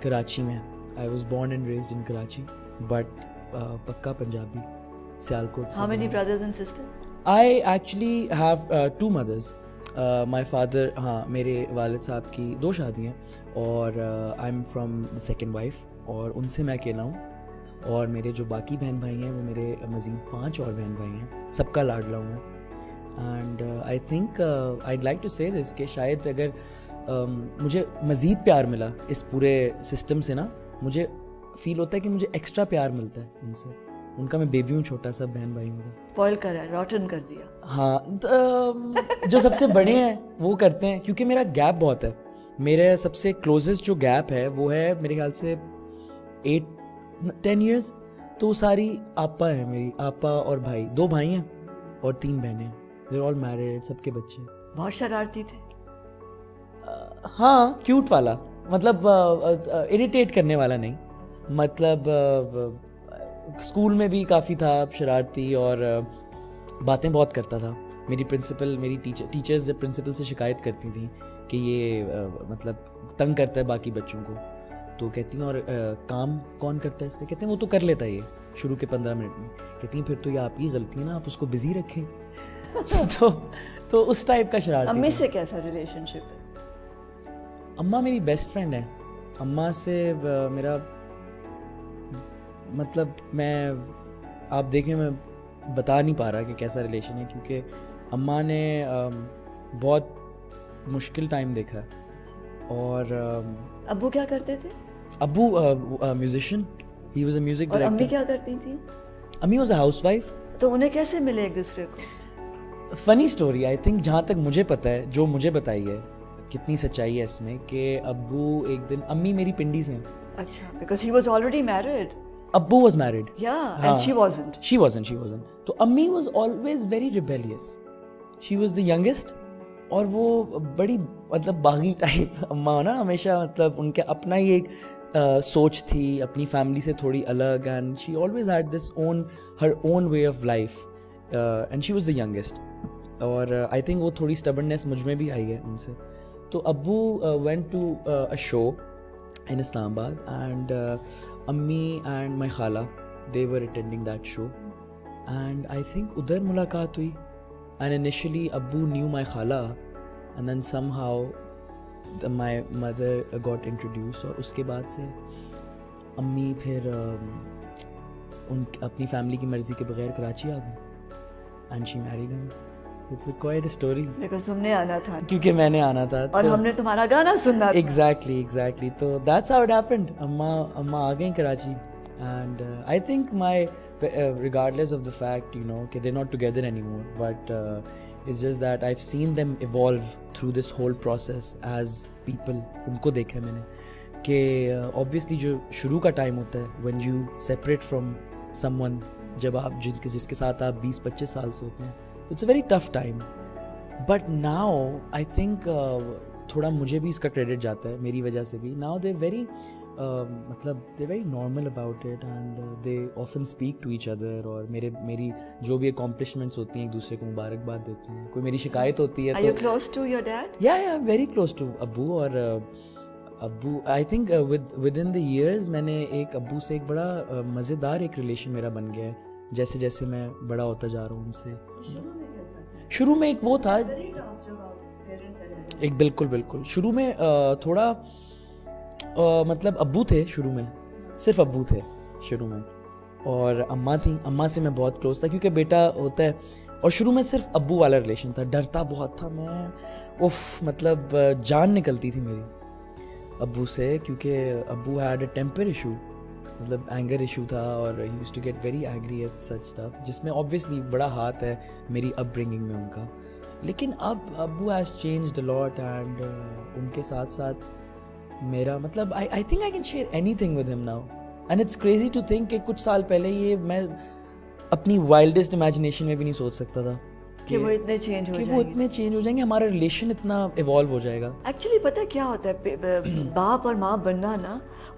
کراچی میں. I was born and raised in Karachi, but پکا پنجابی, سیالکوٹ سے. How many brothers and sisters? I actually have two mothers. My father, ہاں میرے والد صاحب کی 2 شادیاں, اور I'm from the second wife, اور ان سے میں اکیلا ہوں. اور میرے جو باقی بہن بھائی ہیں وہ میرے مزید 5 اور بہن بھائی ہیں, سب کا لاڈلا ہوں میں. And I think I'd like to say this کہ شاید اگر مجھے مزید پیار ملا اس پورے سسٹم سے نا, مجھے فیل ہوتا ہے کہ مجھے ایکسٹرا پیار ملتا ہے ان سے. ان کا میں بیبی ہوں, چھوٹا سا بہن بھائی ہوں. اسپوائل کرا ہے, روٹن کر دیا. ہاں, جو سب سے بڑے ہیں وہ کرتے ہیں, کیونکہ میرا گیپ بہت ہے. میرے سب سے کلوزسٹ جو گیپ ہے وہ ہے میرے خیال سے 8-10 ایئرس. تو ساری آپا ہیں, میری آپا اور بھائی, 2 بھائی ہیں اور 3 بہنیں. دے آر آل میرڈ, سب کے بچے. بہت شرارتی تھے. ہاں, کیوٹ والا, مطلب اریٹیٹ کرنے والا نہیں. مطلب اسکول میں بھی کافی تھا شرارتی, اور باتیں بہت کرتا تھا. میری پرنسپل, میری ٹیچرز پرنسپل سے شکایت کرتی تھیں کہ یہ مطلب تنگ کرتا ہے باقی بچوں کو. تو کہتی ہیں اور کام کون کرتا ہے اس کا؟ کہتے ہیں وہ تو کر لیتا ہے یہ شروع کے 15 منٹ میں. کہتی ہیں پھر تو یہ آپ کی غلطی ہے نا, آپ اس کو بزی رکھیں. تو اس ٹائپ کا شرارتی. امی سے کیسا ریلیشن شپ ہے؟ اماں میری بیسٹ فرینڈ ہے. اماں سے میرا مطلب میں, آپ دیکھیں میں بتا نہیں پا رہا کہ کیسا ریلیشن ہے, کیونکہ اماں نے بہت مشکل ٹائم دیکھا. اور ابو کیا کرتے تھے؟ ابو musician, he was a music اور ڈائریکٹر. امی کیا کرتی تھیں؟ امی واز اے ہاؤس وائف. تو انہیں کیسے ملے ایک دوسرے کو؟ فنی اسٹوری, آئی تھنک جہاں تک مجھے پتہ ہے, جو مجھے بتائی ہے, کتنی سچائی ہے اس میں, کہ ابو ایک دن, امی میری پنڈی سے ہیں. اچھا, because he was already married. ابو was married. Yeah, and she wasn't. She wasn't. تو امی was always very rebellious. She was the youngest, اور وہ بڑی مطلب باغی ٹائپ اماں نا, ہمیشہ مطلب ان کے اپنا ہی ایک سوچ تھی, اپنی فیملی سے تھوڑی الگ. And she always had this Hare own way of life, and she was the youngest. اور آئی تھنک وہ تھوڑی اسٹبرنیس مجھ میں بھی آئی ہے ان سے. تو ابو went to a show in Islamabad, and Ammi and my khala, they were attending that show, and I think udhar mulaqat hui, and initially Abbu knew my khala, and then somehow my mother got introduced, اور اس کے بعد سے امی پھر ان اپنی family کی مرضی کے بغیر کراچی آ گئی, and she married him. It's quite a story. Because تم نے آنا تھا, کیونکہ میں نے آنا تھا اور ہم نے تمہارا گانا سننا تھا. Exactly. تو that's how it happened. اماں آ گئیں Karachi, and I think my regardless of the fact, you know, کہ they're not together anymore, but it's just that I've seen them evolve through this whole process as people. ان کو دیکھا میں نے کہ obviously جو شروع کا ٹائم ہوتا ہے when you separate from someone, جب آپ جس کے ساتھ آپ 20-25 سال سے ہوتے ہیں, it's a very tough time. But now I think تھوڑا مجھے بھی اس کا کریڈٹ جاتا ہے میری وجہ سے بھی. Now they're very مطلب they're very normal about it, and they often speak to each other, اور میری جو بھی accomplishments ہوتی ہیں ایک دوسرے کو مبارکباد دیتے ہیں. کوئی میری شکایت ہوتی ہے تو Are you close to your dad? Yeah, I'm very close to ابو. اور ابو I think within the years میں نے ایک ابو سے ایک بڑا مزیدار ایک ریلیشن میرا بن گیا ہے, جیسے جیسے میں بڑا ہوتا جا رہا ہوں ان سے. شروع میں ایک وہ تھا ایک بالکل شروع میں تھوڑا مطلب ابو تھے شروع میں, صرف ابو تھے شروع میں, اور اماں تھیں. اماں سے میں بہت کلوز تھا کیونکہ بیٹا ہوتا ہے, اور شروع میں صرف ابو والا ریلیشن تھا. ڈرتا بہت تھا میں, مطلب جان نکلتی تھی میری ابو سے, کیونکہ ابو ہیڈ اے ٹیمپر ایشو, مطلب اینگر ایشو تھا, اور he used to get very angry at such stuff, جس میں obviously بڑا ہاتھ ہے میری اپ برنگنگ میں ان کا. لیکن اب ابو has changed a lot, and ان کے ساتھ ساتھ میرا مطلب I think I can share anything with him now, and it's crazy to think کہ کچھ سال پہلے یہ میں اپنی وائلڈسٹ امیجنیشن میں بھی نہیں سوچ سکتا تھا کہ وہ اتنے چینج ہو جائیں گے, ہمارا ریلیشن اتنا ایوالو ہو جائے گا. ایکچولی پتہ کیا ہوتا ہے, باپ اور ماں بننا نا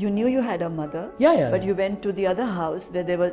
you knew you had a mother, Yeah. but you went to the other house where there were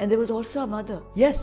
and there was also a mother. Yes.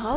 how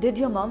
Did your mom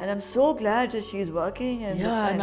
And I'm so glad that she's working. And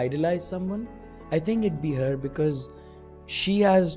idolize someone, I think it'd be her, because she has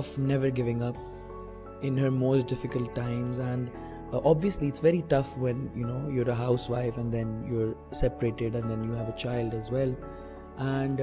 of never giving up in her most difficult times. And obviously it's very tough when you're a housewife and then you're separated and then you have a child as well. And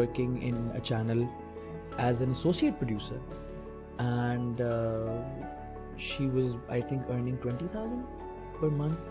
working in a channel as an associate producer, and she was I think earning 20,000 per month.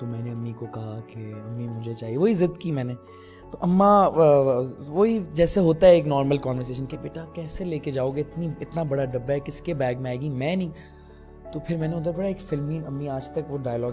تو میں نے امی کو کہا کہ امی مجھے چاہیے, وہی ضد کی میں نے. تو اماں وہی جیسے ہوتا ہے ایک نارمل کانورسیشن کہ بیٹا کیسے لے کے جاؤ گے, اتنا بڑا ڈبہ ہے, کس کے بیگ میں آئے گی, میں نہیں. تو پھر میں نے ادھر پڑھا ایک فلمی, امی آج تک وہ ڈائلاگ